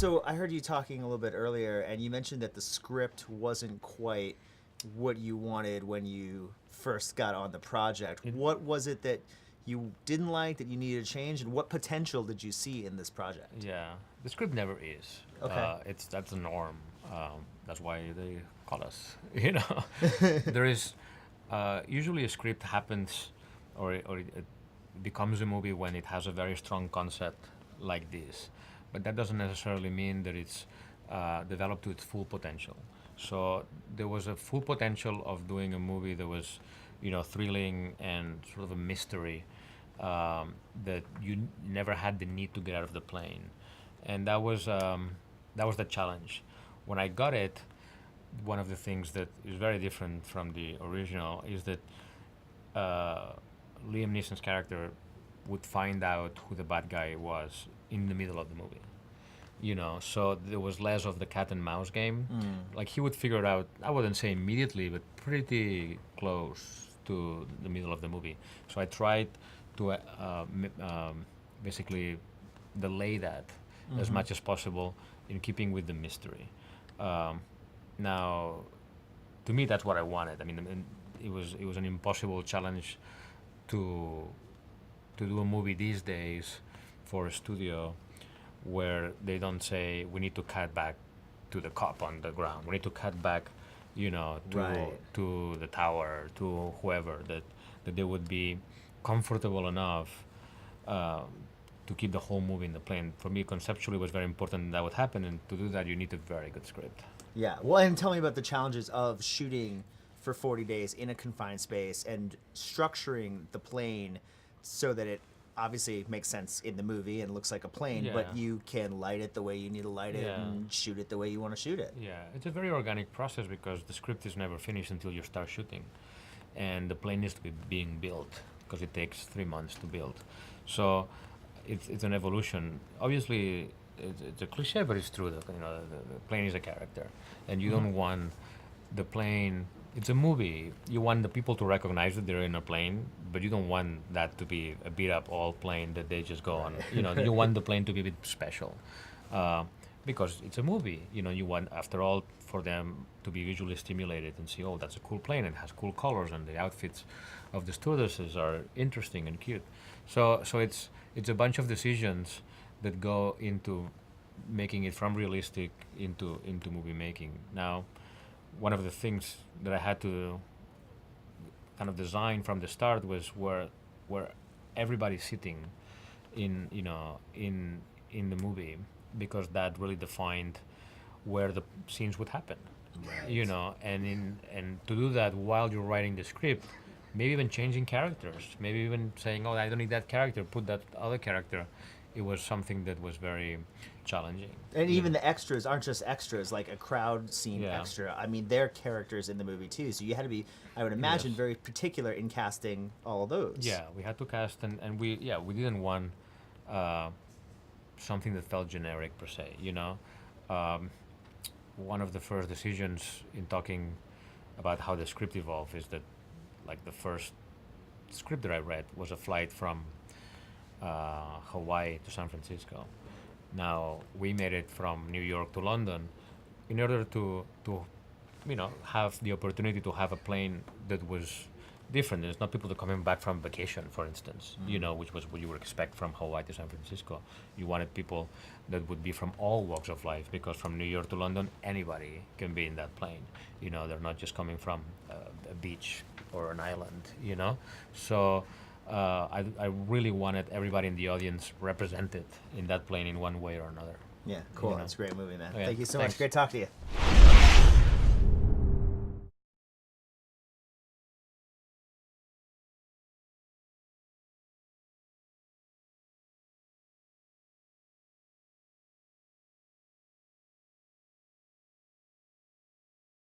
So I heard you talking a little bit earlier, and you mentioned that the script wasn't quite what you wanted when you first got on the project. What was it that you didn't like, that you needed to change, and what potential did you see in this project? Yeah, the script never is. Okay. That's the norm. That's why they call us. You know, there is usually a script happens, or it becomes a movie when it has a very strong concept like this, but that doesn't necessarily mean that it's developed to its full potential. So there was a full potential of doing a movie that was, thrilling and sort of a mystery, that you never had the need to get out of the plane, and that was the challenge. When I got it, one of the things that is very different from the original is that uh, Liam Neeson's character would find out who the bad guy was in the middle of the movie. So there was less of the cat and mouse game. Like he would figure it out, I wouldn't say immediately, but pretty close to the middle of the movie. So I tried to basically delay that as much as possible in keeping with the mystery. Um, Now, to me, that's what I wanted. I mean, it was an impossible challenge to do a movie these days for a studio where they don't say we need to cut back to the cop on the ground. We need to cut back, to Right. the tower, to whoever that they would be comfortable enough um, to keep the whole movie in the plane. For me, conceptually, it was very important that would happen, and to do that, you need a very good script. Yeah. Well, and tell me about the challenges of shooting for 40 days in a confined space and structuring the plane so that it obviously makes sense in the movie and looks like a plane, Yeah. but you can light it the way you need to light it Yeah. and shoot it the way you want to shoot it. Yeah, it's a very organic process because the script is never finished until you start shooting, and the plane needs to be being built because it takes 3 months to build. So it's an evolution. Obviously, it's a cliche, but it's true. The plane is a character, and you don't want the plane. It's a movie. You want the people to recognize that they're in a plane, but you don't want that to be a beat up old plane that they just go on. You want the plane to be a bit special, because it's a movie. You want, after all, for them to be visually stimulated and see, oh, that's a cool plane. It has cool colors, and the outfits of the stewardesses are interesting and cute. So it's a bunch of decisions that go into making it from realistic into movie making. Now, one of the things that I had to kind of design from the start was where everybody's sitting in the movie, because that really defined where the scenes would happen. Right. And to do that while you're writing the script, maybe even changing characters, maybe even saying, oh, I don't need that character, put that other character. It was something that was very challenging. And even the extras aren't just extras, like a crowd scene Yeah. extra. I mean, they're characters in the movie too. So you had to be, I would imagine, Yes. very particular in casting all of those. Yeah, we had to cast, and we didn't want something that felt generic per se. Um, One of the first decisions in talking about how the script evolved is that, like, the first script that I read was a flight from Hawaii to San Francisco. Now we made it from New York to London in order to have the opportunity to have a plane that was different. There's not people that coming back from vacation, for instance, which was what you would expect from Hawaii to San Francisco. You wanted people that would be from all walks of life, because from New York to London, anybody can be in that plane. They're not just coming from a beach or an island. So I really wanted everybody in the audience represented in that plane in one way or another. Yeah, cool. You know. That's a great movie, man. Yeah, Thank you so thanks. much. Great talking to you.